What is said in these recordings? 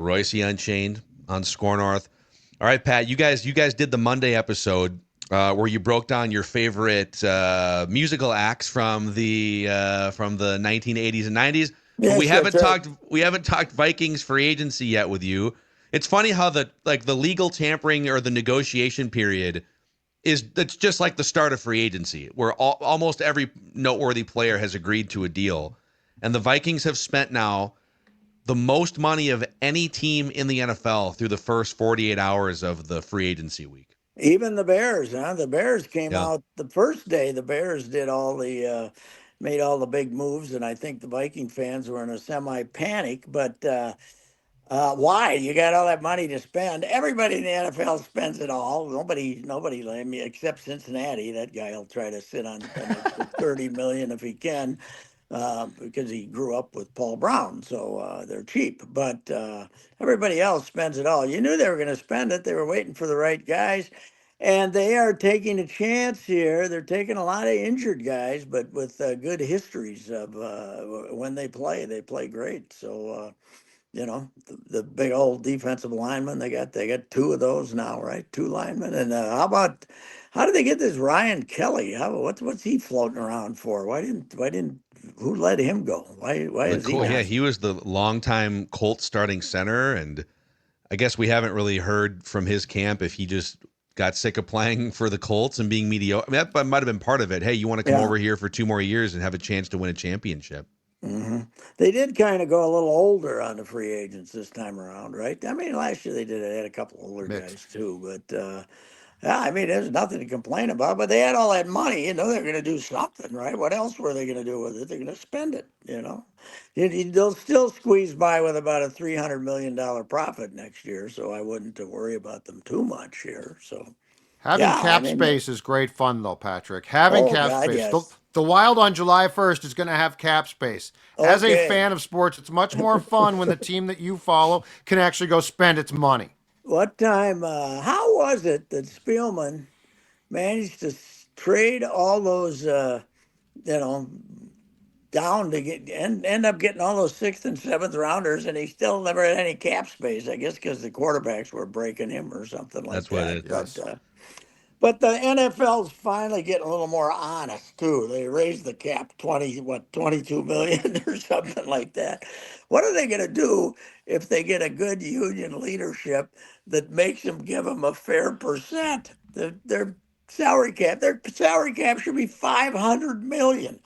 Reusse Unchained on Score North. All right, Pat, you guys did the Monday episode where you broke down your favorite musical acts from the 1980s and 90s, but Yes, that's right. we haven't talked Vikings free agency yet with you. It's funny how the legal tampering or the negotiation period that's just like the start of free agency, where almost every noteworthy player has agreed to a deal, and the Vikings have spent now the most money of any team in the NFL through the first 48 hours of the free agency week. Even the Bears, huh? The Bears came Yeah. out the first day. The Bears did made all the big moves, and I think the Viking fans were in a semi panic. But why? You got all that money to spend. Everybody in the NFL spends it all. Nobody, I mean, except Cincinnati. That guy will try to sit on an extra 30 million if he can, because he grew up with Paul Brown, so they're cheap. But everybody else spends it all. You knew they were going to spend it. They were waiting for the right guys. And they are taking a chance here. They're taking a lot of injured guys, but with good histories of when they play great. So the big old defensive linemen. They got two of those now, right? Two linemen. And how did they get this Ryan Kelly? What's he floating around for? Why didn't who let him go? Why The is he cool, yeah, not? he was the longtime Colts starting center, and I guess we haven't really heard from his camp if he just got sick of playing for the Colts and being mediocre. I mean, that might have been part of it. Hey, you want to come Yeah. over here for 2 more years and have a chance to win a championship? hmm They did kind of go a little older on the free agents this time around, right? I mean, last year they had a couple older guys Mixed. too, but yeah, I mean, there's nothing to complain about. But they had all that money, they're going to do something, right? What else were they going to do with it? They're going to spend it. They'll still squeeze by with about a $300 million profit next year, so I wouldn't worry about them too much here. So Having yeah, I cap mean, space is great fun, though, Patrick. Having oh cap God, space. yes, The Wild on July 1st is going to have cap space. As a okay. fan of sports, it's much more fun when the team that you follow can actually go spend its money. What time? How was it that Spielman managed to trade all those, you know, down to end up getting all those sixth and seventh rounders, and he still never had any cap space. I guess because the quarterbacks were breaking him or something like That's what that. it is. Yes. But the NFL's finally getting a little more honest too. They raised the cap 22 million or something like that. What are they going to do if they get a good union leadership that makes them give them a fair percent? Their salary cap should be 500 million.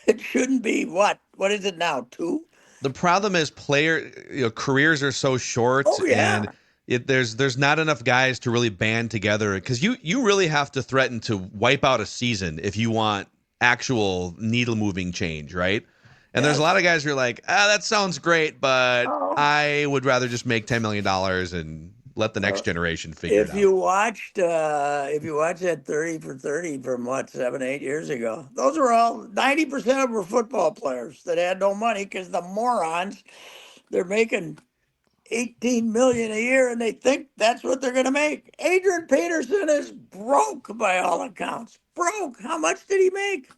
It shouldn't be what is it now? Two? The problem is careers are so short, Oh and yeah. there's not enough guys to really band together, because you really have to threaten to wipe out a season if you want actual needle moving change, right? And there's a lot Yes. of guys who are like, that sounds great, but Oh. I would rather just make $10 million and let the next Uh, generation figure it If out. you watched that 30 for 30 from 7, 8 years ago, those were all 90% of them were football players that had no money because the morons, they're making 18 million a year and they think that's what they're gonna make. Adrian Peterson is broke by all accounts. Broke. How much did he make?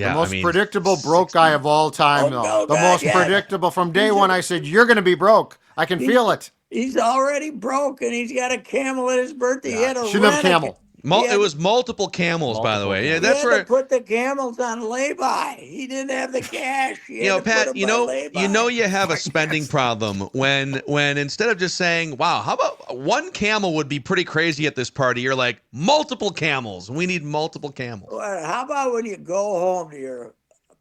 The Yeah, I most mean, predictable broke guy 60. of all time, Oh though. no, The God, most yes. predictable. From day He's one, a, I said, you're going to be broke. I can he's feel it. he's already broke and he's got a camel at his birthday. He Yeah. had to Shouldn't have rent a camel. he It had was multiple camels, by the Multiple way. Yeah, He that's camels. had to where put the camels on lay-by. He didn't have the cash. He had to put Pat, them by lay-by. you have a My spending guess. problem when instead of just saying, "Wow, how about one camel would be pretty crazy at this party?" You're like, "Multiple camels. We need multiple camels." Well, how about when you go home to your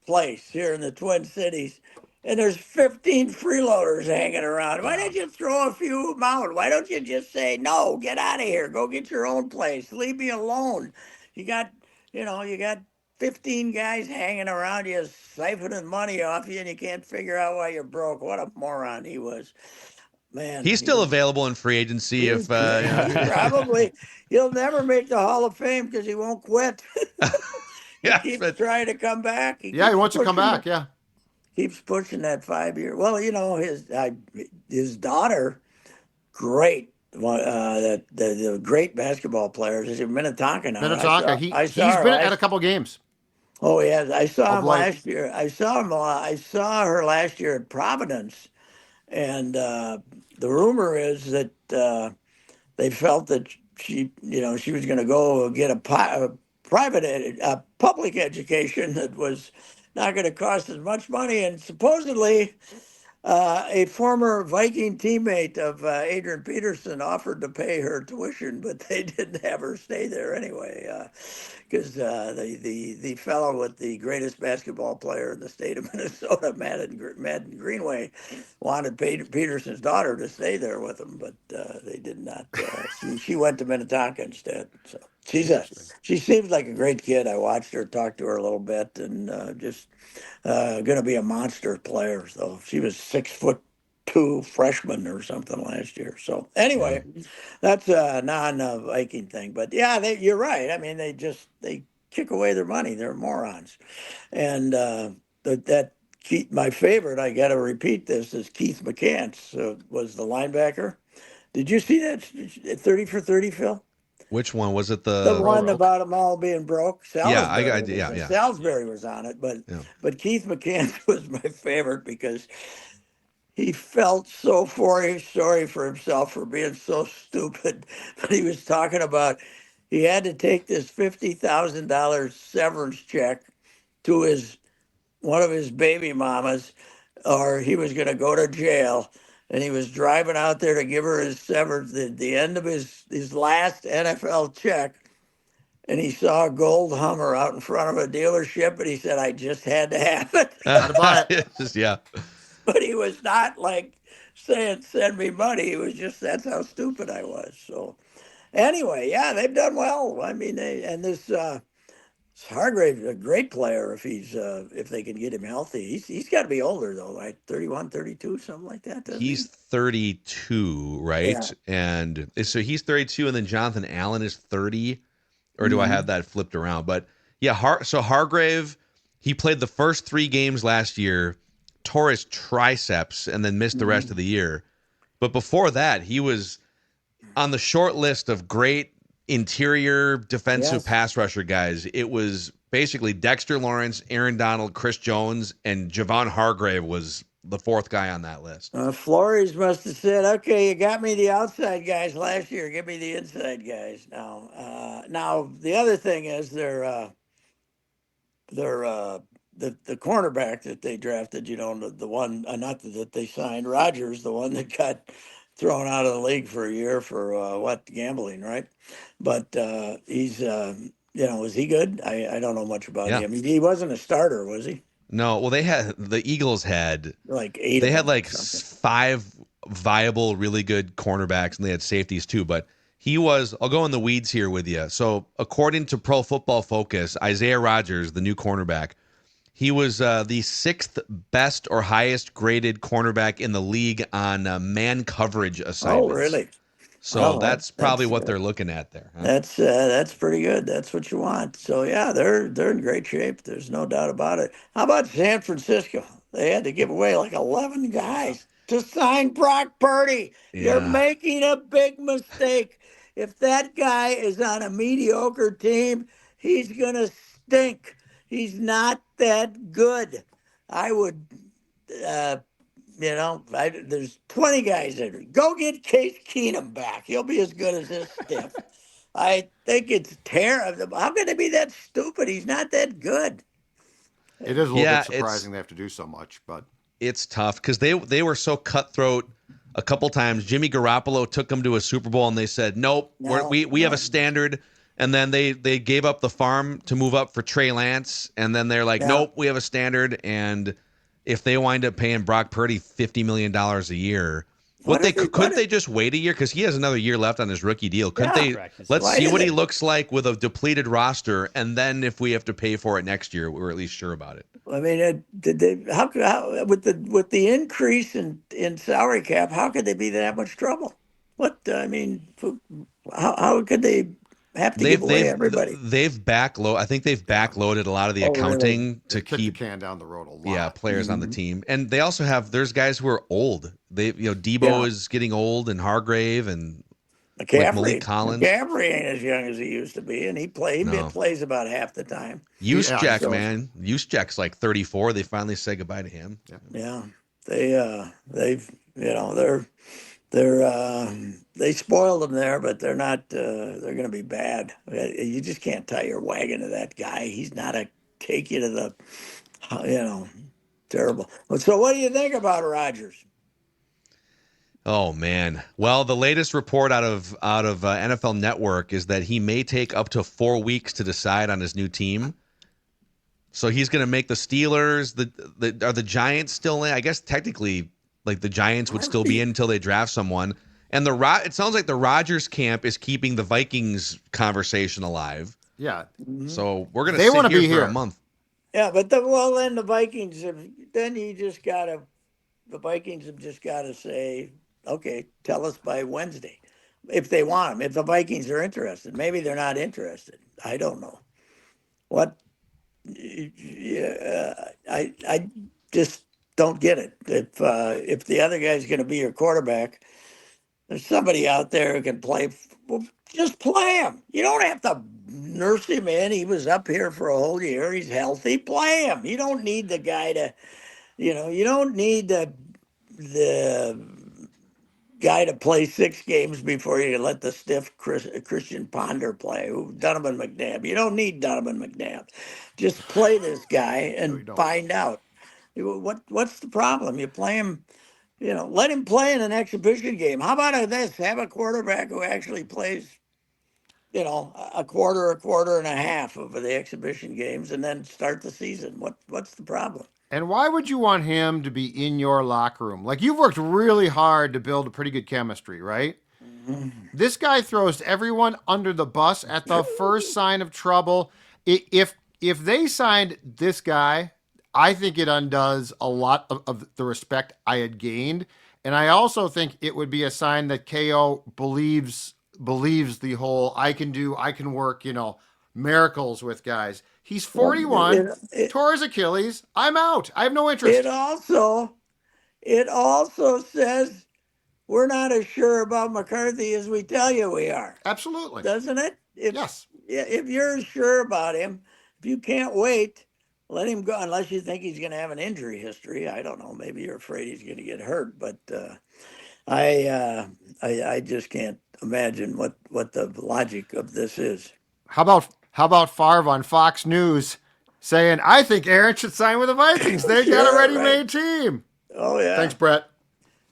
place here in the Twin Cities and there's 15 freeloaders hanging around? Why Yeah. don't you throw a few of them out? Why don't you just say, no, get out of here. Go get your own place. Leave me alone. You got, you got 15 guys hanging around you, siphoning money off you, and you can't figure out why you're broke. What a moron he was. Man, He's still available in free agency if he probably he'll never make the Hall of Fame because he won't quit. He yeah, keeps but trying to come back. He Yeah, he keeps wants to come pushing back. that. Yeah. Keeps pushing that 5 year. Well, his daughter, great. The great basketball players. She's in Minnetonka now. I Minnetonka. saw He, I saw he's her been at a last. couple games Oh yeah, I saw of him late. last year. I saw her last year at Providence, and the rumor is that they felt that she was going to go get a public education that was not going to cost as much money, and supposedly a former Viking teammate of Adrian Peterson offered to pay her tuition, but they didn't have her stay there anyway, because the fellow with the greatest basketball player in the state of Minnesota, Madden Greenway, wanted Peterson's daughter to stay there with him, but they did not. She went to Minnetonka instead. So she seems like a great kid. I watched her, talked to her a little bit, and just going to be a monster player. So she was 6'2" freshman or something last year. So anyway, that's a non-Viking thing. But yeah, you're right. I mean, they kick away their money. They're morons. And my favorite, I got to repeat this, is Keith McCants was the linebacker. Did you see that 30 for 30, Phil? Which one was it? The one about them all being broke. Salisbury was on it, but Keith McCants was my favorite because he felt so sorry for himself for being so stupid. But he was talking about he had to take this $50,000 severance check to one of his baby mamas, or he was going to go to jail. And he was driving out there to give her his severance, the end of his last NFL check. And he saw a gold Hummer out in front of a dealership, and he said, "I just had to have it." Gotta buy it. Yeah. But he was not like saying, "Send me money." He was just, that's how stupid I was. So anyway, yeah, they've done well. I mean, this Hargrave, a great player if they can get him healthy. He's got to be older though, like 31, 32, something like that. He's 32, right? Yeah. And so he's 32, and then Jonathan Allen is 30. Or do I have that flipped around? But yeah, so Hargrave, he played the first 3 games last year, tore his triceps, and then missed the rest of the year. But before that, he was on the short list of great interior defensive pass rusher guys. It was basically Dexter Lawrence, Aaron Donald, Chris Jones, and Javon Hargrave was the 4th guy on that list. Flores must have said, "Okay, you got me the outside guys last year. Give me the inside guys now." Now the other thing is the cornerback that they drafted. The one not that they signed, Rodgers, the one that got thrown out of the league for a year for gambling, right? But he's was he good? I don't know much about him. He wasn't a starter, was he? No, well, the Eagles had like 8. They had like 5 viable, really good cornerbacks, and they had safeties too. But I'll go in the weeds here with you. So according to Pro Football Focus, Isaiah Rodgers, the new cornerback, he was the 6th best or highest graded cornerback in the league on man coverage assignments. Oh, really? So that's probably what they're looking at there. Huh? That's pretty good. That's what you want. So yeah, they're in great shape. There's no doubt about it. How about San Francisco? They had to give away like 11 guys to sign Brock Purdy. Yeah. You're making a big mistake. If that guy is on a mediocre team, he's gonna stink. He's not that good. I would. There's 20 guys there. Go get Case Keenum back. He'll be as good as this stiff. I think it's terrible. How can they be that stupid? He's not that good. It is a little bit surprising they have to do so much, but it's tough because they were so cutthroat a couple times. Jimmy Garoppolo took them to a Super Bowl, and they said, "Nope, we have a standard." And then they gave up the farm to move up for Trey Lance, and then they're like, "Nope, we have a standard." And if they wind up paying Brock Purdy $50 million a year, couldn't they just wait a year? Because he has another year left on his rookie deal. Couldn't they? Let's see what he looks like with a depleted roster, and then if we have to pay for it next year, we're at least sure about it. I mean, did they? How with the increase in salary cap? How could they be that much trouble? How could they have to give away everybody? I think they've backloaded a lot of the accounting to keep the can down the road a lot. Yeah, players on the team, and they also there's guys who are old. Debo is getting old, and Hargrave and Malik Collins. McCaffrey ain't as young as he used to be, and he plays about half the time. Juszczyk like 34. They finally said goodbye to him. Yeah, they've They spoiled him there, but they're not. They're going to be bad. You just can't tie your wagon to that guy. He's not a take you to the, terrible. So, what do you think about Rodgers? Oh man. Well, the latest report out of NFL Network is that he may take up to 4 weeks to decide on his new team. So he's going to make the Steelers. Are the Giants still in? I guess technically, like the Giants would still be in until they draft someone. And it sounds like the Rodgers camp is keeping the Vikings conversation alive. Yeah. So we're going to They sit wanna here be for here. a month. Yeah, but then the Vikings have. Then you just gotta. The Vikings have just got to say, okay, tell us by Wednesday if they want him. If the Vikings are interested, maybe they're not interested. I don't know. What? Yeah, I just don't get it. If the other guy's going to be your quarterback, there's somebody out there who can play. Well, just play him. You don't have to nurse him in. He was up here for a whole year. He's healthy. Play him. You don't need the guy to. You don't need the guy to play 6 games before you let the stiff Christian Ponder play. Donovan McNabb. You don't need Donovan McNabb. Just play this guy No, you and don't. find out. What's the problem? You play him. Let him play in an exhibition game. How about this? Have a quarterback who actually plays. A quarter and a half of the exhibition games, and then start the season. What's the problem? And why would you want him to be in your locker room? Like, you've worked really hard to build a pretty good chemistry, right? This guy throws everyone under the bus at the first sign of trouble. If they signed this guy, I think it undoes a lot of the respect I had gained. And I also think it would be a sign that KO believes the whole I can work, miracles with guys. He's Well, 41, tore his Achilles. I'm out. I have no it interest. also it also says we're not as sure about McCarthy as we tell you we are, Absolutely. doesn't it? Yes. If you're sure about him, if you can't wait, let him go. Unless you think he's going to have an injury history, I don't know. Maybe you're afraid he's going to get hurt, but I just can't imagine what the logic of this is. How about Favre on Fox News saying, I think Aaron should sign with the Vikings. They got a Sure, ready-made team. Oh yeah. Thanks, Brett.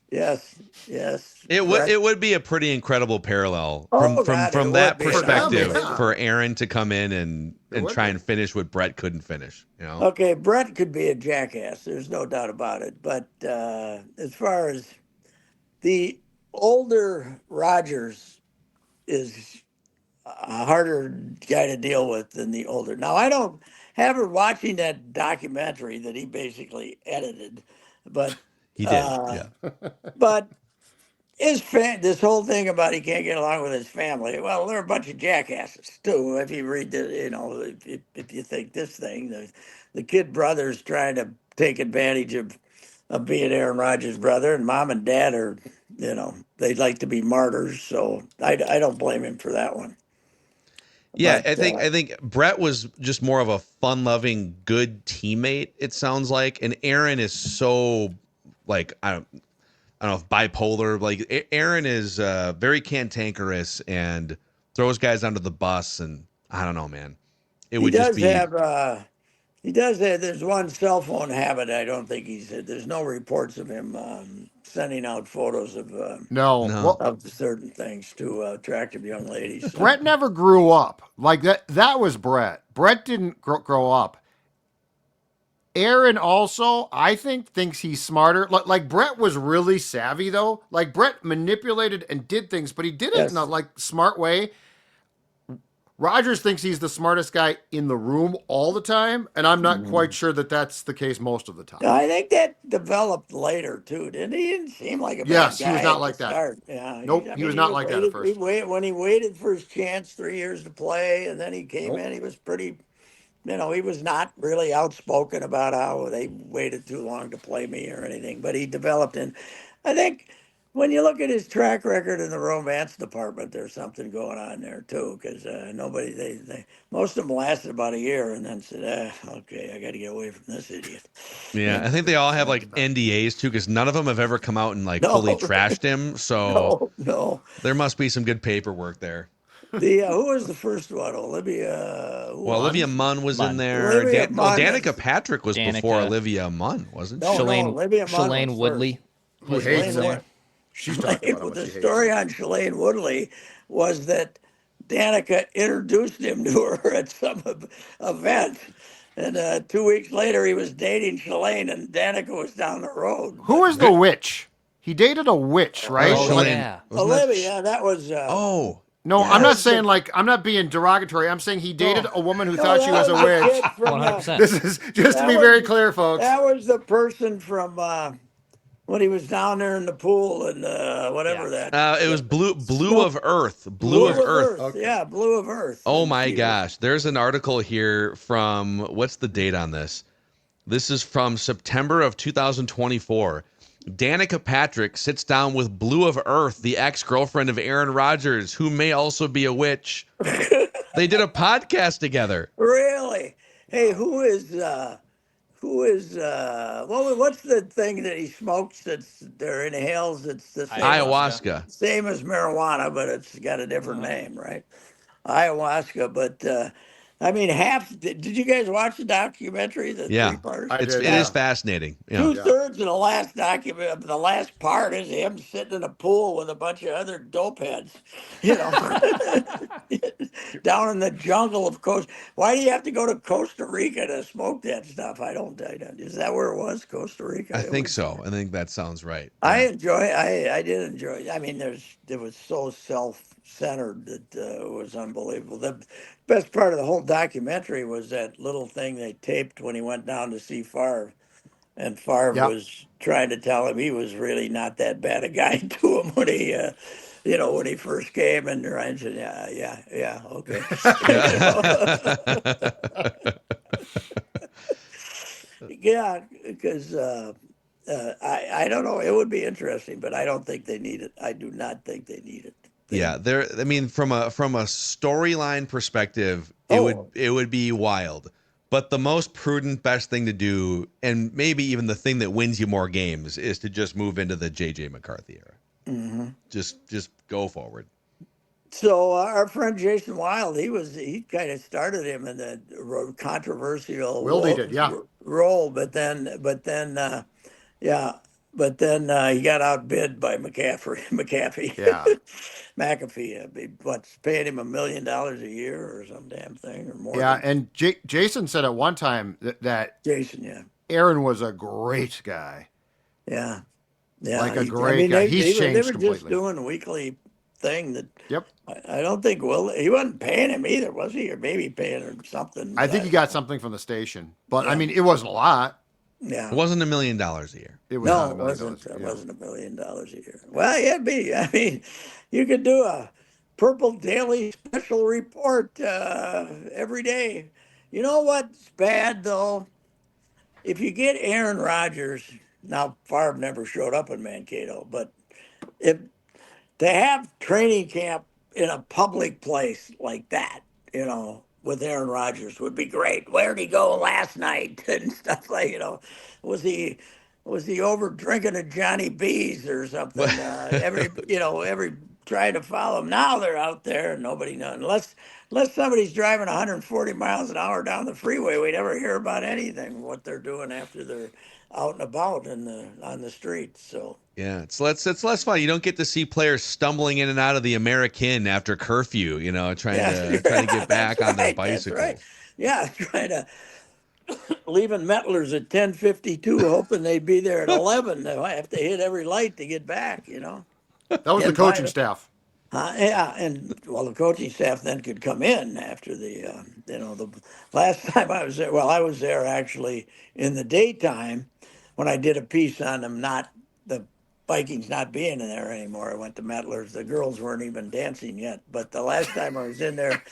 Yes. It would be a pretty incredible parallel Oh, from God, from it that would be. perspective Yeah. for Aaron to come in and would try be. and finish what Brett couldn't finish. Okay, Brett could be a jackass. There's no doubt about it. But as far as the older Rodgers is a harder guy to deal with than the older. Now, I don't have her watching that documentary that he basically edited, but He did, yeah. but this whole thing about he can't get along with his family. Well, they're a bunch of jackasses too. If you read if you think this thing, the kid brother's trying to take advantage of being Aaron Rodgers' brother, and mom and dad are, they'd like to be martyrs. So I don't blame him for that one. Yeah, But I think Brett was just more of a fun-loving, good teammate. It sounds like, and Aaron is so like I don't know if bipolar. Like Aaron is very cantankerous and throws guys under the bus, and I don't know, man. It he would just does be have. He does have. There's one cell phone habit. I don't think he's. There's no reports of him sending out photos No. no. Well, of certain things to attractive young ladies. So. Brett never grew up. Like that was Brett. Brett didn't grow up. Aaron also, I think, thinks he's smarter. Like Brett was really savvy though. Like Brett manipulated and did things, but he did it in a Yes. smart way. Rodgers thinks he's the smartest guy in the room all the time, and I'm not quite sure that that's the case most of the time. I think that developed later too, didn't he? He didn't seem like a Yes, bad he was guy not at like the that. start. Yeah, Nope, I he mean, was not like that at first. when he waited for his chance, 3 years to play, and then he came Nope. in. He was pretty. He was not really outspoken about how they waited too long to play me or anything, but he developed in. I think when you look at his track record in the romance department, there's something going on there too. Because nobody, most of them lasted about a year and then said, "Okay, I got to get away from this idiot." Yeah, I And think they all have like NDAs too, because none of them have ever come out and like fully no, trashed him. So no. there must be some good paperwork there. The who was the first one? Olivia. Who Well, was Olivia it? Munn was in Munn. there. Olivia Munn. Danica Patrick was before Danica. Olivia Munn, wasn't she? No, Olivia Munn Shalane was Woodley. Who Was hates in him? there. She's talking about how much The she hates story him. on Shalane Woodley was that Danica introduced him to her at some event. And 2 weeks later, he was dating Shalane, and Danica was down the road. Who was the witch? He dated a witch, right? Oh, Like- yeah. Wasn't that Olivia, that was. Oh, No, Yeah, I'm not that's saying the- like I'm not being derogatory. I'm saying he dated a woman who No, thought she that was a the witch. kid from, 100%. This is just to That be was- very clear, folks. that was the person from when he was down there in the pool and whatever Yeah. that. it was Blue of Earth. Blue of Earth. Okay. Yeah, Blue of Earth. Oh And my she was- gosh. There's an article here from, what's the date on this? This is from September of 2024. Danica Patrick sits down with Blue of Earth, the ex-girlfriend of Aaron Rodgers, who may also be a witch. They did a podcast together. Really? Hey, what's the thing that he smokes that's or inhales that's the same, Ayahuasca. same as marijuana, but it's got a different name, right? Ayahuasca, but I mean, did you guys watch the documentary, the Yeah. three-parters? I It did, is fascinating. Yeah. 2/3 of the last document, the last part is him sitting in a pool with a bunch of other dope heads, down in the jungle of Costa. Why do you have to go to Costa Rica to smoke that stuff? I don't. Is that where it was, Costa Rica? I think so. I think that sounds right. I Yeah. I did enjoy it. I mean, it was so self-centered that it was unbelievable. The best part of the whole documentary was that little thing they taped when he went down to see Favre, and Favre Yep. was trying to tell him he was really not that bad a guy to him when he, when he first came, and Ryan said, yeah, okay. Yeah, because I don't know. It would be interesting, but I don't think they need it. I do not think they need it. Yeah, I mean, from a storyline perspective, it would be wild. But the most prudent, best thing to do, and maybe even the thing that wins you more games, is to just move into the JJ McCarthy era. Mm-hmm. Just go forward. So our friend Jason Wild, he kind of started him in the controversial Wildy did, yeah. role, but then he got outbid by McAfee. Yeah. McAfee, what's paying him $1 million a year or some damn thing or more. Yeah, and Jason said at one time that Jason, yeah, Aaron was a great guy. yeah, Like a great guy. He's they changed were just completely. doing a weekly thing that. Yep. I don't think he wasn't paying him either, was he? Or maybe paying him something. I think he got something from the station, but I mean, it wasn't a lot. Yeah. It wasn't $1 million a year. It was not No, a it million wasn't. dollars, It yeah. wasn't $1 million a year. Well, yeah, it'd be. I mean, you could do a Purple Daily special report every day. You know what's bad though? If you get Aaron Rodgers, now Favre never showed up in Mankato, but if they have training camp in a public place like that, with Aaron Rodgers would be great. Where'd he go last night and stuff like, was he over drinking at Johnny B's or something? Every trying to follow him. Now they're out there and nobody knows. Unless somebody's driving 140 miles an hour down the freeway, we never hear about anything, what they're doing after they're out and about on the streets. So Yeah, it's less fun. You don't get to see players stumbling in and out of the American after curfew, trying to get back on their right, bicycles. That's right. Yeah, trying to leaving Metlers at 10:52, hoping they'd be there at 11. They have to hit every light to get back. That was the coaching staff. Yeah, and the coaching staff then could come in after the last time I was there. Well, I was there actually in the daytime when I did a piece on them, not the Vikings not being in there anymore. I went to Metlers. The girls weren't even dancing yet. But the last time I was in there,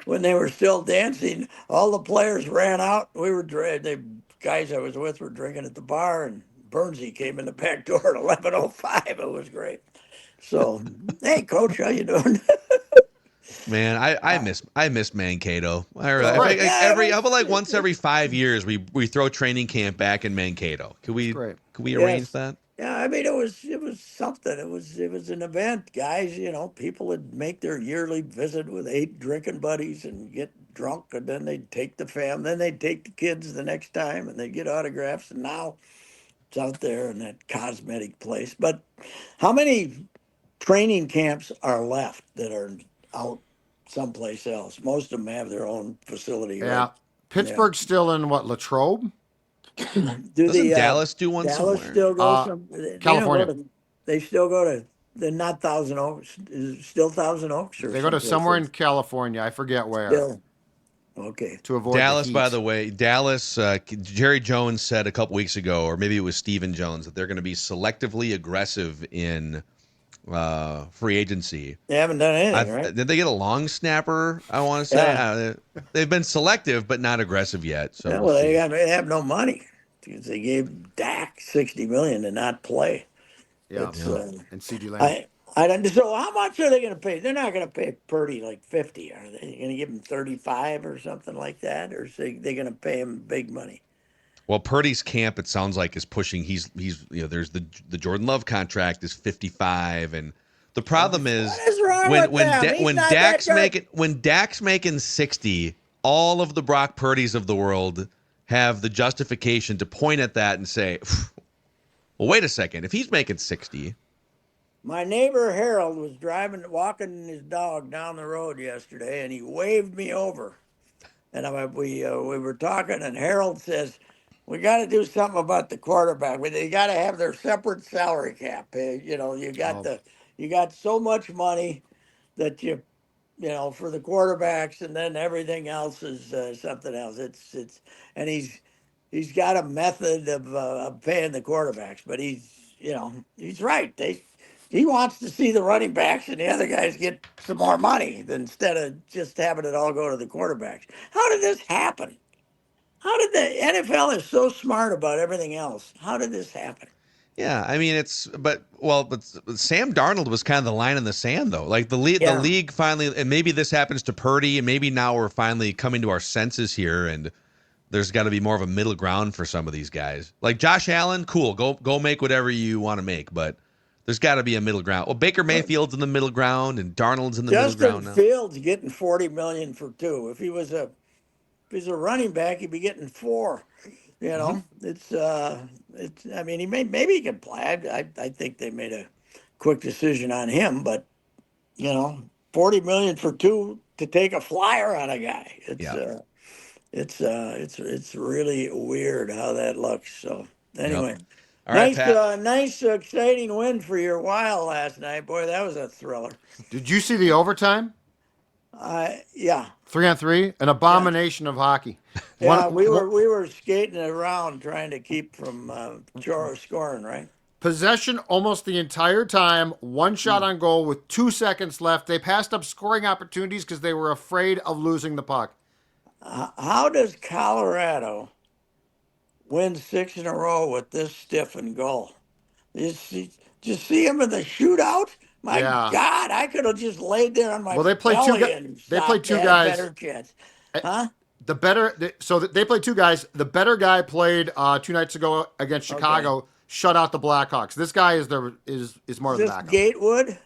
when they were still dancing, all the players ran out. The guys I was with were drinking at the bar, and Bernsey came in the back door at 11:05. It was great. So, hey, Coach, how you doing? Man, I miss Mankato. I really, It's I great. think Yeah, every how about like once every 5 years we throw training camp back in Mankato. It's great. Could we arrange yes. that? Yeah, I mean it was something. It was an event, guys. People would make their yearly visit with 8 drinking buddies and get drunk, and then they'd take the fam, then they'd take the kids the next time, and they'd get autographs. And now it's out there in that cosmetic place. But how many training camps are left that are out someplace else? Most of them have their own facility, Yeah. right? Yeah. Pittsburgh's still in what, Latrobe? Do Doesn't the Dallas do one Dallas somewhere? still go some? They don't go California. to. They still go to. They're not Thousand Oaks. Is it still Thousand Oaks or They go to someplace somewhere in else? California. I forget where. Still. Okay. To avoid the Dallas, heat. by the way, Jerry Jones said a couple weeks ago, or maybe it was Stephen Jones, that they're going to be selectively aggressive in free agency. They haven't done anything, right? Did they get a long snapper? I want to say Yeah. they've been selective, but not aggressive yet. So Yeah, we'll well, see. they have no money because they gave Dak $60 million to not play. Yeah. It's, And CeeDee Lamb. I don't. So how much are they going to pay? They're not going to pay Purdy like 50, are they? Going to give him 35 or something like that, or is they going to pay him big money? Well, Purdy's camp, it sounds like, is pushing. He's there's the Jordan Love contract is 55, and the problem is What is wrong with them? He's not that good. When Dak's making 60, all of the Brock Purdys of the world have the justification to point at that and say, well, wait a second, if he's making 60. My neighbor Harold was walking his dog down the road yesterday, and he waved me over. And we were talking, and Harold says, "We got to do something about the quarterback. They got to have their separate salary cap. You got so much money that for the quarterbacks, and then everything else is something else. And he's got a method of paying the quarterbacks, but he's right. He wants to see the running backs and the other guys get some more money instead of just having it all go to the quarterbacks. How did this happen? How did the NFL is so smart about everything else? How did this happen? Yeah, I mean but Sam Darnold was kind of the line in the sand though. Like the Yeah. league finally, and maybe this happens to Purdy, and maybe now we're finally coming to our senses here, and there's got to be more of a middle ground for some of these guys. Like Josh Allen, cool, go make whatever you want to make, but there's got to be a middle ground. Well, Baker Mayfield's in the middle ground, and Darnold's in the middle Justin ground now. Fields getting $40 million for 2. If he's a running back, he'd be getting 4. It's I mean, maybe he can play. I think they made a quick decision on him, but $40 million for 2 to take a flyer on a guy. It's really weird how that looks. So anyway. Yep. All right, Pat. Nice, exciting win for your Wild last night. Boy, that was a thriller. Did you see the overtime? Yeah. 3-on-3, an abomination of hockey. Yeah, we were skating around trying to keep from scoring, right? Possession almost the entire time, 1 shot on goal with 2 seconds left. They passed up scoring opportunities because they were afraid of losing the puck. How does Colorado win 6 in a row with this stiff and goal? Did you see him in the shootout? My God, I could have just laid there on my they played two belly and they played 2 had a guys. better chance. Huh? They played 2 guys. The better guy played 2 nights ago against Chicago, shut out the Blackhawks. This guy is more Is the this backup. Gatewood?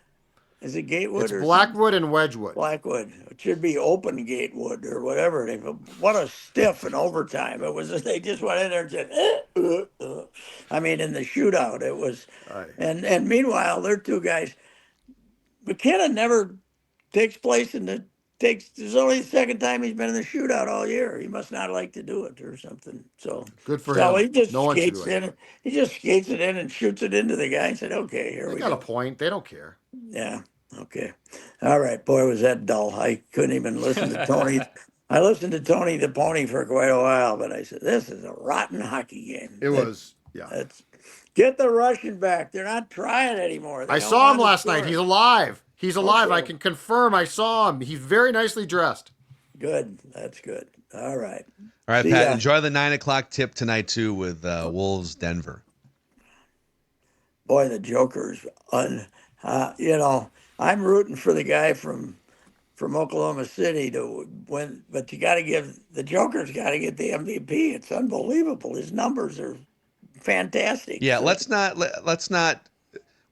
Is it Gatewood It's or Blackwood and Wedgwood. Blackwood? It should be Open Gatewood or whatever. What a stiff in overtime. It was. They just went in there and said, I mean, in the shootout, it was. And meanwhile, their 2 guys. McKenna never takes place There's only the second time he's been in the shootout all year. He must not like to do it or something. So good for him. He just No one should skates do it. in. He just skates it in and shoots it into the guy and said, "Okay, here we go." They got a point. They don't care. Yeah. Okay. All right. Boy, was that dull. I couldn't even listen to Tony. I listened to Tony the Pony for quite a while, but I said, "This is a rotten hockey game." It was. Yeah. Get the Russian back. They're not trying anymore. I saw him last night. He's alive. Okay. I can confirm I saw him. He's very nicely dressed. Good. That's good. All right. All right, See Pat. ya. Enjoy the 9 o'clock tip tonight too with Wolves Denver. boy, the Joker's you know, I'm rooting for the guy from Oklahoma City to win, but you got to give the Joker's got to get the MVP. It's unbelievable. His numbers are fantastic. Yeah, So let's not.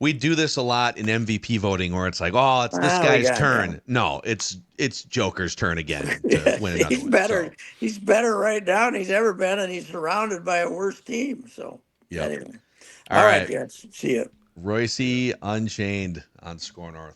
We do this a lot in MVP voting, where it's like, oh, it's this we guy's got turn. No, it's Joker's turn again to yes, win another he's one. better. So, He's better right now than he's ever been, and he's surrounded by a worse team. So yep. anyway, All all right, right, gents. See you. Reusse Unchained on Score North.